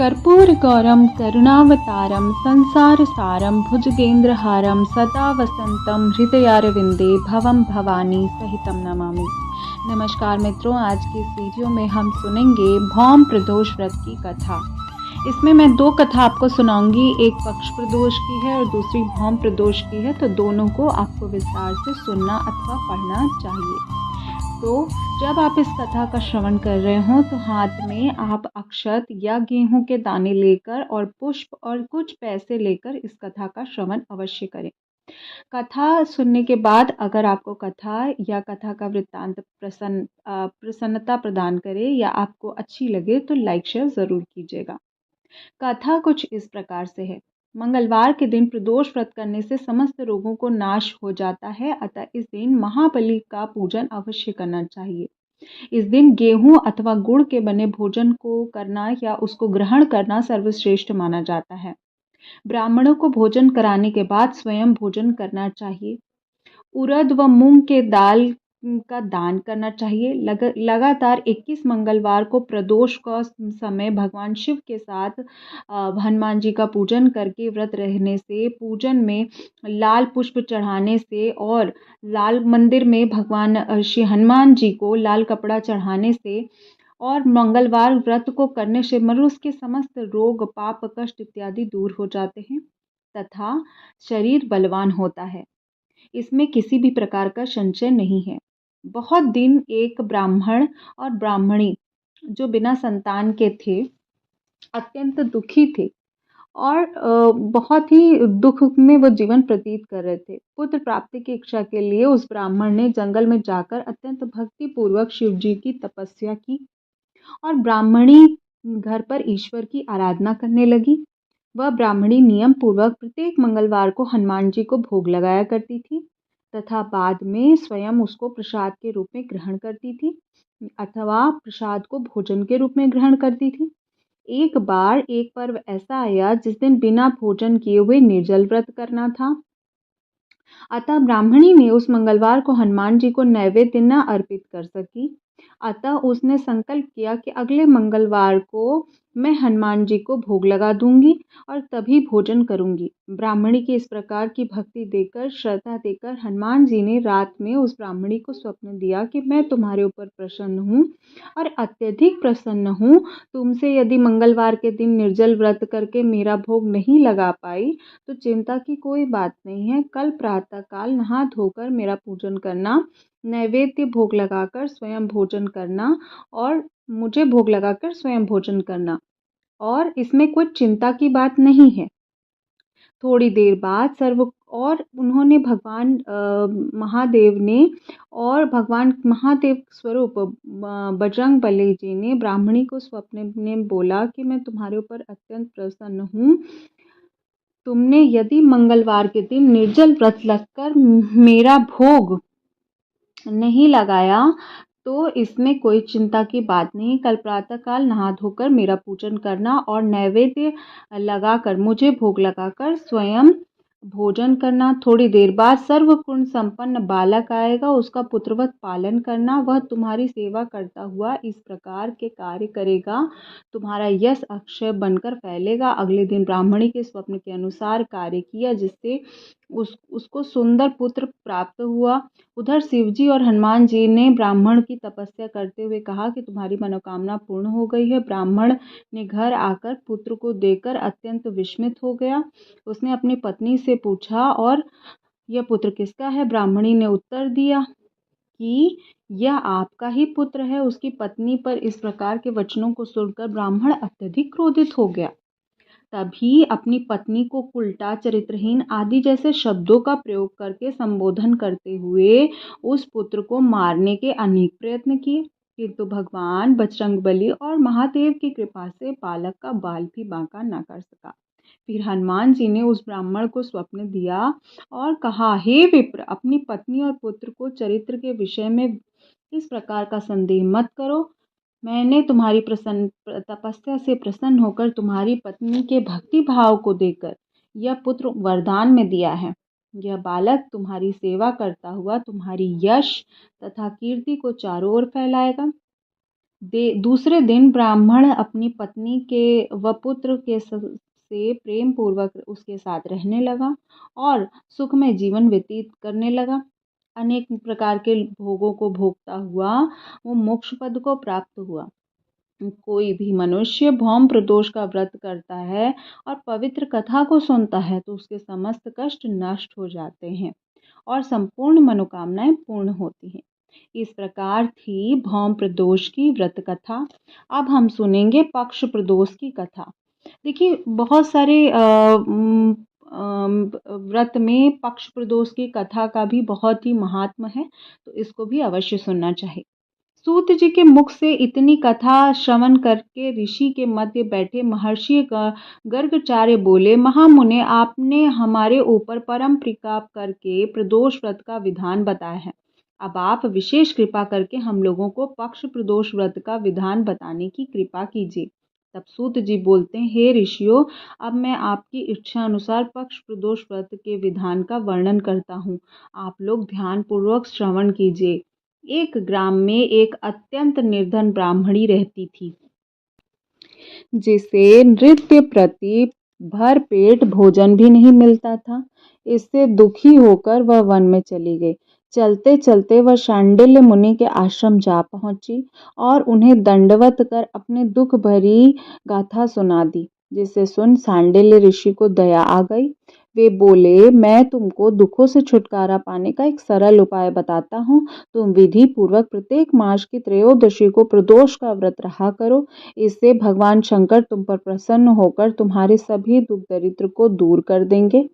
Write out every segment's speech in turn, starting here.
कर्पूरगौरं करुणावतारं संसारसारं भुजगेन्द्रहारं सदा वसंतं हृदयारविंदे भवं भवानी सहितं नमामि। नमस्कार मित्रों, आज की इस वीडियो में हम सुनेंगे भौम प्रदोष व्रत की कथा। इसमें मैं दो कथा आपको सुनाऊंगी, एक पक्ष प्रदोष की है और दूसरी भौम प्रदोष की है, तो दोनों को आपको विस्तार से सुनना अथवा पढ़ना चाहिए। तो जब आप इस कथा का श्रवण कर रहे हो तो हाथ में आप अक्षत या गेहूं के दाने लेकर और पुष्प और कुछ पैसे लेकर इस कथा का श्रवण अवश्य करें। कथा सुनने के बाद अगर आपको कथा या कथा का वृत्तांत प्रसन्नता प्रदान करे या आपको अच्छी लगे तो लाइक शेयर ज़रूर कीजिएगा। कथा कुछ इस प्रकार से है। मंगलवार के दिन प्रदोष व्रत करने से समस्त रोगों को नाश हो जाता है, अतः इस दिन महाबली का पूजन अवश्य करना चाहिए। इस दिन गेहूं अथवा गुड़ के बने भोजन को करना या उसको ग्रहण करना सर्वश्रेष्ठ माना जाता है। ब्राह्मणों को भोजन कराने के बाद स्वयं भोजन करना चाहिए। उड़द व मूंग के दाल का दान करना चाहिए। लगातार 21 मंगलवार को प्रदोष का समय भगवान शिव के साथ हनुमान जी का पूजन करके व्रत रहने से, पूजन में लाल पुष्प चढ़ाने से और लाल मंदिर में भगवान श्री हनुमान जी को लाल कपड़ा चढ़ाने से और मंगलवार व्रत को करने से मनुष्य के समस्त रोग, पाप, कष्ट इत्यादि दूर हो जाते हैं तथा शरीर बलवान होता है। इसमें किसी भी प्रकार का संशय नहीं है। बहुत दिन एक ब्राह्मण और ब्राह्मणी जो बिना संतान के थे, अत्यंत दुखी थे और बहुत ही दुख में वो जीवन व्यतीत कर रहे थे। पुत्र प्राप्ति की इच्छा के लिए उस ब्राह्मण ने जंगल में जाकर अत्यंत भक्ति पूर्वक शिव जी की तपस्या की और ब्राह्मणी घर पर ईश्वर की आराधना करने लगी। वह ब्राह्मणी नियम पूर्वक प्रत्येक मंगलवार को हनुमान जी को भोग लगाया करती थी तथा बाद में स्वयं उसको प्रसाद के रूप में ग्रहण करती थी अथवा प्रसाद को भोजन के रूप में ग्रहण करती थी। एक बार एक पर्व ऐसा आया जिस दिन बिना भोजन किए हुए निर्जल व्रत करना था, अतः ब्राह्मणी ने उस मंगलवार को हनुमान जी को नैवेद्य न अर्पित कर सकी। अतः उसने संकल्प किया कि अगले मंगलवार को मैं हनुमान जी को भोग लगा दूंगी और तभी भोजन करूंगी। ब्राह्मणी की इस प्रकार की भक्ति देकर, श्रद्धा देकर हनुमान जी ने रात में उस ब्राह्मणी को स्वप्न दिया कि मैं तुम्हारे ऊपर प्रसन्न हूँ और अत्यधिक प्रसन्न हूँ। तुमसे यदि मंगलवार के दिन निर्जल व्रत करके मेरा भोग नहीं लगा पाई तो चिंता की कोई बात नहीं है। कल प्रातःकाल नहा धोकर मेरा पूजन करना, नैवेद्य भोग लगाकर स्वयं भोजन करना और मुझे भोग लगाकर स्वयं भोजन करना, और इसमें कोई चिंता की बात नहीं है। थोड़ी देर बाद और उन्होंने भगवान महादेव ने और भगवान महादेव स्वरूप बजरंग बली जी ने ब्राह्मणी को स्वप्न में बोला कि मैं तुम्हारे ऊपर अत्यंत प्रसन्न हूँ। तुमने यदि मंगलवार के दिन निर्जल व्रत लगकर मेरा भोग नहीं लगाया तो इसमें कोई चिंता की बात नहीं। कल प्रातःकाल नहा धोकर मेरा पूजन करना और नैवेद्य लगाकर, मुझे भोग लगाकर स्वयं भोजन करना। थोड़ी देर बाद सर्व गुण संपन्न बालक आएगा, उसका पुत्रवत पालन करना। वह तुम्हारी सेवा करता हुआ इस प्रकार के कार्य करेगा, तुम्हारा यश अक्षय बनकर फैलेगा। अगले दिन ब्राह्मणी के स्वप्न के अनुसार कार्य किया जिससे उसको सुंदर पुत्र प्राप्त हुआ। उधर शिवजी और हनुमान जी ने ब्राह्मण की तपस्या करते हुए कहा कि तुम्हारी मनोकामना पूर्ण हो गई है। ब्राह्मण ने घर आकर पुत्र को देखकर अत्यंत विस्मित हो गया। उसने अपनी पत्नी से पूछा, और यह पुत्र किसका है? ब्राह्मणी ने उत्तर दिया कि यह आपका ही पुत्र है। उसकी पत्नी पर इस प्रकार के वचनों को सुनकर ब्राह्मण अत्यधिक क्रोधित हो गया। तभी अपनी पत्नी को उल्टा, चरित्रहीन आदि जैसे शब्दों का प्रयोग करके संबोधन करते हुए उस पुत्र को मारने के अनेक प्रयत्न किए, किंतु भगवान बजरंगबली और महादेव की कृपा से बालक का बाल भी बांका न कर सका। फिर हनुमान जी ने उस ब्राह्मण को स्वप्न दिया और कहा, हे विप्र, अपनी पत्नी और पुत्र को चरित्र के विषय में इस प्रकार का संदेह मत करो। मैंने तुम्हारी तपस्या से प्रसन्न होकर तुम्हारी पत्नी के भक्ति भाव को देकर यह पुत्र वरदान में दिया है। यह बालक तुम्हारी सेवा करता हुआ तुम्हारी यश तथा कीर्ति को चारों ओर फैलाएगा। दूसरे दिन ब्राह्मण अपनी पत्नी के व पुत्र के से प्रेम पूर्वक उसके साथ रहने लगा और सुखमय जीवन व्यतीत करने लगा। अनेक प्रकार के भोगों को भोगता हुआ वो मोक्ष पद को प्राप्त हुआ। कोई भी मनुष्य भौम प्रदोष का व्रत करता है और पवित्र कथा को सुनता है तो उसके समस्त कष्ट नष्ट हो जाते हैं और संपूर्ण मनोकामनाएं पूर्ण होती हैं। इस प्रकार थी भौम प्रदोष की व्रत कथा। अब हम सुनेंगे पक्ष प्रदोष की कथा। देखिए, बहुत सारे व्रत में पक्ष प्रदोष की कथा का भी बहुत ही महात्म है, तो इसको भी अवश्य सुनना चाहिए। सूत जी के मुख से इतनी कथा श्रवण करके ऋषि के मध्य बैठे महर्षि गर्गाचार्य बोले, महामुने, आपने हमारे ऊपर परम प्रताप करके प्रदोष व्रत का विधान बताया है। अब आप विशेष कृपा करके हम लोगों को पक्ष प्रदोष व्रत का विधान बताने की कृपा कीजिए। तब सूत जी बोलते हैं, हे ऋषियों, अब मैं आपकी इच्छा अनुसार पक्ष प्रदोष व्रत के विधान का वर्णन करता हूँ। आप लोग ध्यान पूर्वक श्रवण कीजिए। एक ग्राम में एक अत्यंत निर्धन ब्राह्मणी रहती थी, जिसे नृत्य प्रति भर पेट भोजन भी नहीं मिलता था। इससे दुखी होकर वह वन में चली गई। चलते चलते वह शांडिल्य मुनि के आश्रम जा पहुंची और उन्हें दंडवत कर अपने दुख भरी गाथा सुना दी, जिसे सुन शांडिल्य ऋषि को दया आ गई। वे बोले, मैं तुमको दुखों से छुटकारा पाने का एक सरल उपाय बताता हूँ। तुम विधि पूर्वक प्रत्येक मास की त्रयोदशी को प्रदोष का व्रत रहा करो। इससे भगवान शंकर तुम पर प्रसन्न होकर तुम्हारे सभी दुख दरिद्र को दूर कर देंगे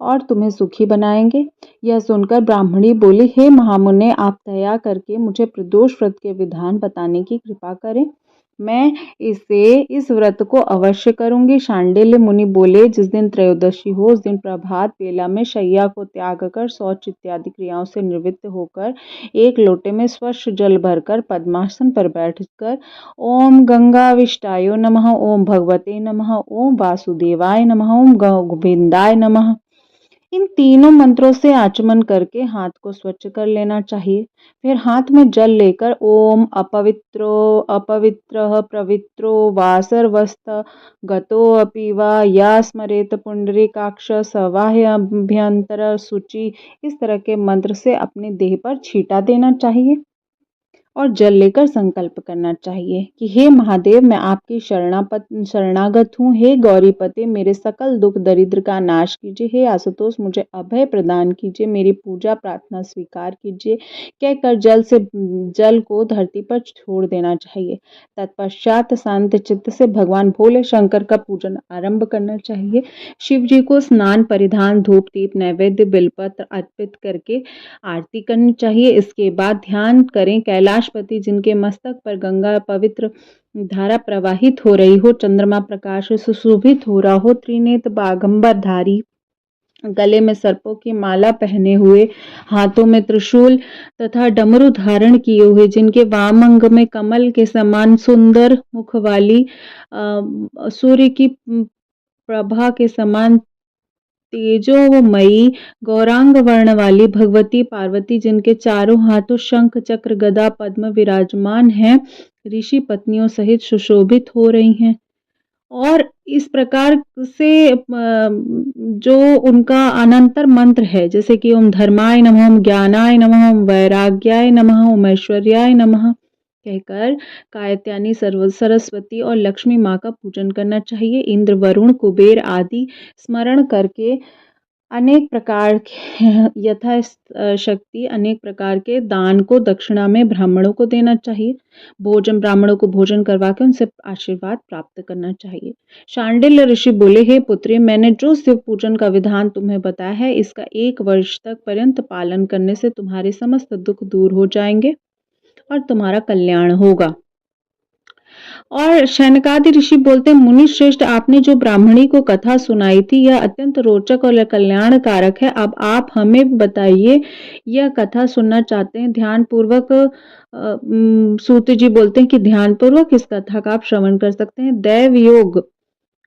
और तुम्हें सुखी बनाएंगे। यह सुनकर ब्राह्मणी बोली, हे महामुने, आप दया करके मुझे प्रदोष व्रत के विधान बताने की कृपा करें। मैं इस व्रत को अवश्य करूंगी। शांडिल्य मुनि बोले, जिस दिन त्रयोदशी हो उस दिन प्रभात बेला में शैया को त्याग कर शौच इत्यादि क्रियाओं से निवृत्त होकर एक लोटे में स्वच्छ जल भरकर पद्मासन पर बैठकर ओम गंगाविष्टाय नमः, ओम भगवते नमः, ओम वासुदेवाय नमः, ओम गोविंदाय नमः, इन तीनों मंत्रों से आचमन करके हाथ को स्वच्छ कर लेना चाहिए। फिर हाथ में जल लेकर ओम अपवित्रो अपवित्रः पवित्रो वा सर्वस्त गतोऽपि वा या स्मरेत पुंडरीकाक्ष सवाह्यभ्यंतर शुचि, इस तरह के मंत्र से अपने देह पर छींटा देना चाहिए और जल लेकर संकल्प करना चाहिए कि हे महादेव, मैं आपकी शरणागत हूँ। हे गौरीपते, मेरे सकल दुख दरिद्र का नाश कीजिए। हे आशुतोष, मुझे अभय प्रदान कीजिए। मेरी पूजा प्रार्थना स्वीकार कीजिए। कहकर जल को धरती पर छोड़ देना चाहिए। तत्पश्चात शांत चित्त से भगवान भोले शंकर का पूजन आरंभ करना चाहिए। शिव जी को स्नान, परिधान, धूप दीप नैवेद्य बिलपत्र अर्पित करके आरती करनी चाहिए। इसके बाद ध्यान करें कैलाशपति, जिनके मस्तक पर गंगा पवित्र धारा प्रवाहित हो रही हो, चंद्रमा प्रकाश से सुशोभित हो रहा हो, त्रिनेत्र बागंबर धारी, गले में सर्पों की माला पहने हुए, हाथों में त्रिशूल तथा डमरू धारण किए हुए, जिनके वाम अंग में कमल के समान सुंदर मुख वाली सूर्य की प्रभा के समान तेजोमयी गौरांग वर्ण वाली भगवती पार्वती, जिनके चारों हाथों शंख चक्र गदा पद्म विराजमान हैं, ऋषि पत्नियों सहित सुशोभित हो रही हैं। और इस प्रकार से जो उनका अनंतर मंत्र है, जैसे कि ओम धर्माय नमः, ओम ज्ञानाय नमः, ओम वैराग्याय नमः, ओम ऐश्वर्याय नमः कहकर कात्यायनी सरस्वती और लक्ष्मी माँ का पूजन करना चाहिए। इंद्र, वरुण, कुबेर आदि स्मरण करके अनेक प्रकार के यथाशक्ति अनेक प्रकार के दान को दक्षिणा में ब्राह्मणों को देना चाहिए। ब्राह्मणों को भोजन करवा के उनसे आशीर्वाद प्राप्त करना चाहिए। शांडिल्य ऋषि बोले, हे पुत्री, मैंने जो शिव पूजन का विधान तुम्हें बताया है, इसका 1 वर्ष तक पर्यंत पालन करने से तुम्हारे समस्त दुख दूर हो जाएंगे और तुम्हारा कल्याण होगा। और शौनकादि ऋषि बोलते, मुनि श्रेष्ठ, आपने जो ब्राह्मणी को कथा सुनाई थी यह अत्यंत रोचक और कल्याणकारक है। अब आप हमें बताइए, यह कथा सुनना चाहते हैं ध्यान पूर्वक। सूत जी बोलते हैं कि ध्यान पूर्वक इस कथा का आप श्रवण कर सकते हैं। दैव योग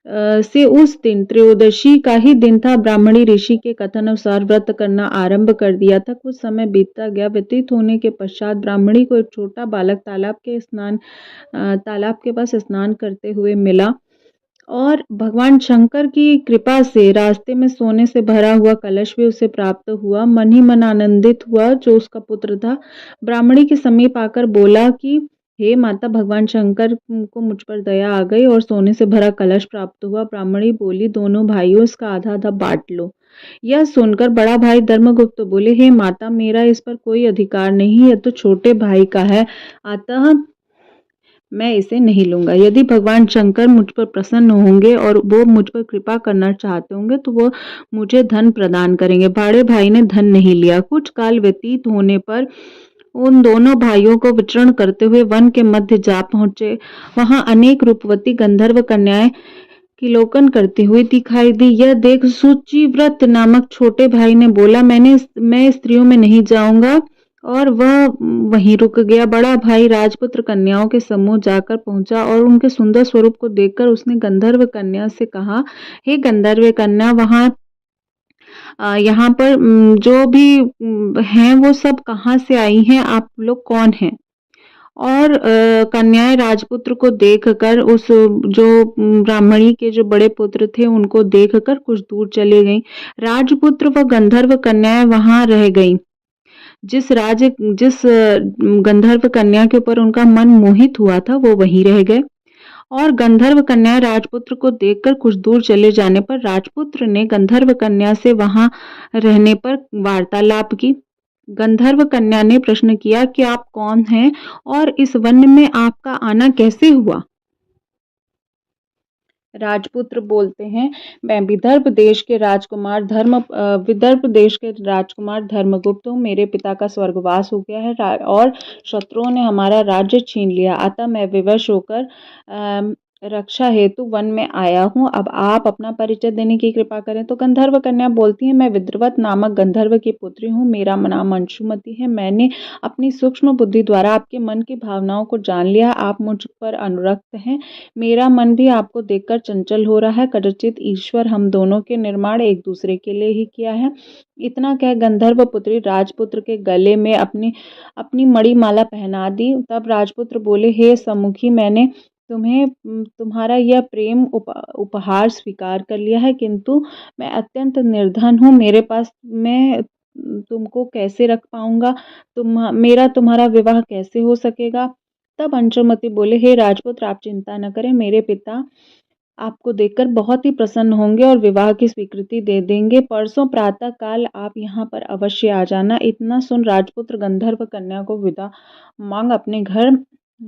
से उस दिन त्रयोदशी का ही दिन था। ब्राह्मणी ऋषि के कथनानुसार व्रत करना आरंभ कर दिया था। कुछ समय बीतता गया। व्यतीत होने के पश्चात ब्राह्मणी को एक छोटा बालक तालाब के पास स्नान करते हुए मिला और भगवान शंकर की कृपा से रास्ते में सोने से भरा हुआ कलश भी उसे प्राप्त हुआ। मन ही मन आनंदित हुआ जो उसका पुत्र था। ब्राह्मणी के समीप आकर बोला कि हे माता, भगवान शंकर को मुझ पर दया आ गई और सोने से भरा कलश प्राप्त हुआ। ब्राह्मणी बोली, दोनों भाइयों इसका आधा आधा बांट लो। यह सुनकर बड़ा भाई धर्मगुप्त बोले, हे माता, मेरा इस पर कोई अधिकार नहीं, यह तो छोटे भाई का है, अतः मैं इसे नहीं लूंगा। यदि भगवान शंकर मुझ पर प्रसन्न होंगे और वो मुझ पर कृपा करना चाहते होंगे तो वो मुझे धन प्रदान करेंगे। बड़े भाई ने धन नहीं लिया। कुछ काल व्यतीत होने पर उन दोनों भाइयों को विचरण करते हुए वन के मध्य जा पहुंचे। वहां अनेक रूपवती गंधर्व कन्याएं किलोकन करती हुई दिखाई दी। यह देख सुचिव्रत नामक छोटे भाई ने बोला, मैं स्त्रियों में नहीं जाऊंगा, और वह वहीं रुक गया। बड़ा भाई राजपुत्र कन्याओं के समूह जाकर पहुंचा और उनके सुंदर स्वरूप को देखकर उसने गंधर्व कन्या से कहा, हे गंधर्व कन्या, यहाँ पर जो भी हैं वो सब कहाँ से आई हैं? आप लोग कौन हैं? और कन्याएं राजपुत्र को देखकर उस जो ब्राह्मणी के जो बड़े पुत्र थे उनको देखकर कुछ दूर चले गईं। राजपुत्र व गंधर्व कन्याएं वहां रह गईं। जिस गंधर्व कन्या के ऊपर उनका मन मोहित हुआ था वो वहीं रह गए। और गंधर्व कन्या राजपुत्र को देखकर कुछ दूर चले जाने पर राजपुत्र ने गंधर्व कन्या से वहां रहने पर वार्तालाप की। गंधर्व कन्या ने प्रश्न किया कि आप कौन हैं और इस वन में आपका आना कैसे हुआ? राजपुत्र बोलते हैं, मैं विदर्भ देश के राजकुमार धर्मगुप्त हूँ। मेरे पिता का स्वर्गवास हो गया है और शत्रुओं ने हमारा राज्य छीन लिया, अतः मैं विवश होकर रक्षा हेतु वन में आया हूँ। अब आप अपना परिचय देने की कृपा करें। तो गंधर्व कन्या बोलती है, मैं विद्रवत नामक गंधर्व की पुत्री हूँ। मेरा नाम अंशुमति है। मैंने अपनी सूक्ष्म बुद्धि द्वारा आपके मन की भावनाओं को जान लिया। आप मुझ पर अनुरक्त हैं। मेरा मन भी आपको देखकर चंचल हो रहा है। कदाचित ईश्वर हम दोनों के निर्माण एक दूसरे के लिए ही किया है। इतना कह गंधर्व पुत्री राजपुत्र के गले में अपनी अपनी मणिमाला पहना दी। तब राजपुत्र बोले, हे सम्मुखी, मैंने तुम्हारा यह प्रेम उपहार स्वीकार कर लिया है, किंतु मैं अत्यंत निर्धन हूँ। मेरे पास मैं तुमको कैसे रख पाऊंगा? मेरा तुम्हारा विवाह कैसे हो सकेगा? तब अंशुमति बोले, हे राजपुत्र, आप चिंता न करें। मेरे पिता आपको देखकर बहुत ही प्रसन्न होंगे और विवाह की स्वीकृति दे देंगे। परसों प्रातः काल आप यहाँ पर अवश्य आ जाना। इतना सुन राजपुत्र गंधर्व कन्या को विदा मांग अपने घर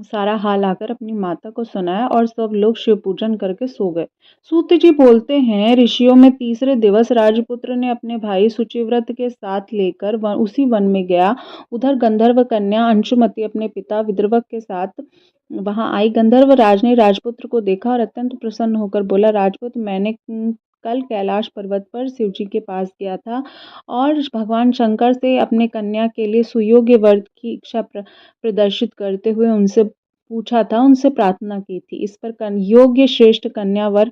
सारा हाल आकर अपनी माता को सुनाया और सब लोग शिव पूजन करके सो गए। सूत जी बोलते हैं, ऋषियों में तीसरे दिवस राजपुत्र ने अपने भाई सुचिव्रत के साथ लेकर उसी वन में गया। उधर गंधर्व कन्या अंशुमति अपने पिता विद्रवक के साथ वहां आई। गंधर्व राज ने राजपुत्र को देखा और अत्यंत प्रसन्न होकर बोला, राजपुत्र, मैंने कल कैलाश पर्वत पर शिवजी के पास गया था और भगवान शंकर से अपने कन्या के लिए सुयोग्य वर की इच्छा प्रदर्शित करते हुए उनसे पूछा था, उनसे प्रार्थना की थी। इस पर योग्य श्रेष्ठ कन्या वर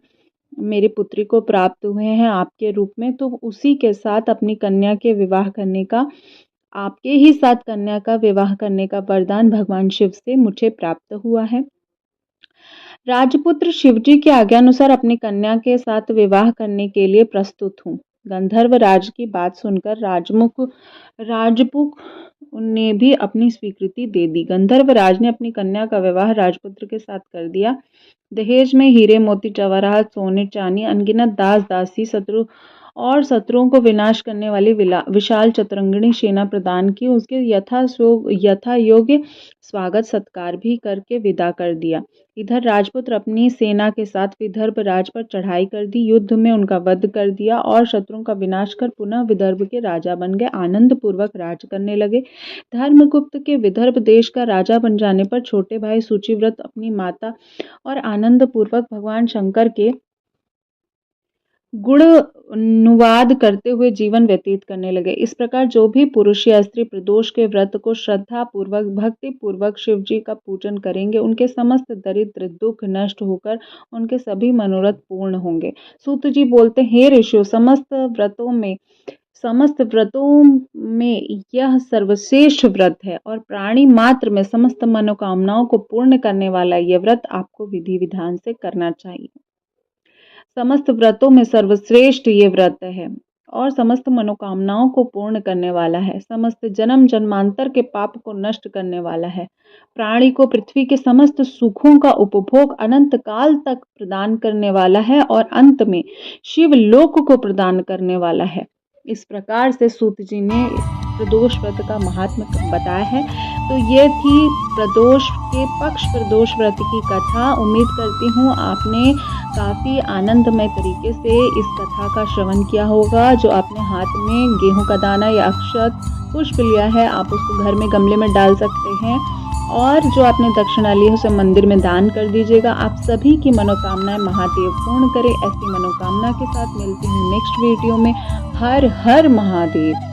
मेरी पुत्री को प्राप्त हुए हैं आपके रूप में, तो उसी के साथ अपनी कन्या के विवाह करने का आपके ही साथ कन्या का विवाह करने का वरदान भगवान शिव से मुझे प्राप्त हुआ है। राजपुत्र शिवजी की आज्ञानुसार अपनी कन्या के साथ विवाह करने के लिए प्रस्तुत हूँ। गंधर्व राज की बात सुनकर राजपुक ने भी अपनी स्वीकृति दे दी। गंधर्व राज ने अपनी कन्या का विवाह राजपुत्र के साथ कर दिया। दहेज में हीरे मोती जवाहरात सोने चांदी अनगिनत दास दासी शत्रुओं को विनाश करने वाली विशाल चतुरंगिणी सेना प्रदान की। उसके यथा योग्य स्वागत सत्कार भी करके विदा कर दिया। इधर राजपुत्र अपनी सेना के साथ विदर्भ राज पर चढ़ाई कर दी। युद्ध में उनका वध कर दिया और शत्रुओं का विनाश कर पुनः विदर्भ के राजा बन गए। आनंद पूर्वक राज करने लगे। धर्मगुप्त के विदर्भ देश का राजा बन जाने पर छोटे भाई सूचिव्रत अपनी माता और आनंद पूर्वक भगवान शंकर के गुणानुवाद करते हुए जीवन व्यतीत करने लगे। इस प्रकार जो भी पुरुष या स्त्री प्रदोष के व्रत को श्रद्धा पूर्वक, भक्ति पूर्वक शिव जी का पूजन करेंगे, उनके समस्त दरिद्र दुख नष्ट होकर उनके सभी मनोरथ पूर्ण होंगे। सूत जी बोलते हैं, हे ऋषियों, समस्त व्रतों में यह सर्वश्रेष्ठ व्रत है और प्राणी मात्र में समस्त मनोकामनाओं को पूर्ण करने वाला यह व्रत आपको विधि विधान से करना चाहिए। समस्त व्रतों में सर्वश्रेष्ठ ये व्रत है और समस्त मनोकामनाओं को पूर्ण करने वाला है, समस्त जन्म जन्मांतर के पाप को नष्ट करने वाला है, प्राणी को पृथ्वी के समस्त सुखों का उपभोग अनंत काल तक प्रदान करने वाला है और अंत में शिव लोक को प्रदान करने वाला है। इस प्रकार से सूत जी ने प्रदोष व्रत का महात्म्य बताया है। तो ये थी प्रदोष के पक्ष प्रदोष व्रत की कथा। उम्मीद करती हूँ आपने काफ़ी आनंदमय तरीके से इस कथा का श्रवण किया होगा। जो आपने हाथ में गेहूं का दाना या अक्षत पुष्प लिया है, आप उसको घर में गमले में डाल सकते हैं और जो आपने दक्षिणा ली है उसे मंदिर में दान कर दीजिएगा। आप सभी की मनोकामनाएं महादेव पूर्ण करे। ऐसी मनोकामना के साथ मिलती हूँ नेक्स्ट वीडियो में। हर हर महादेव।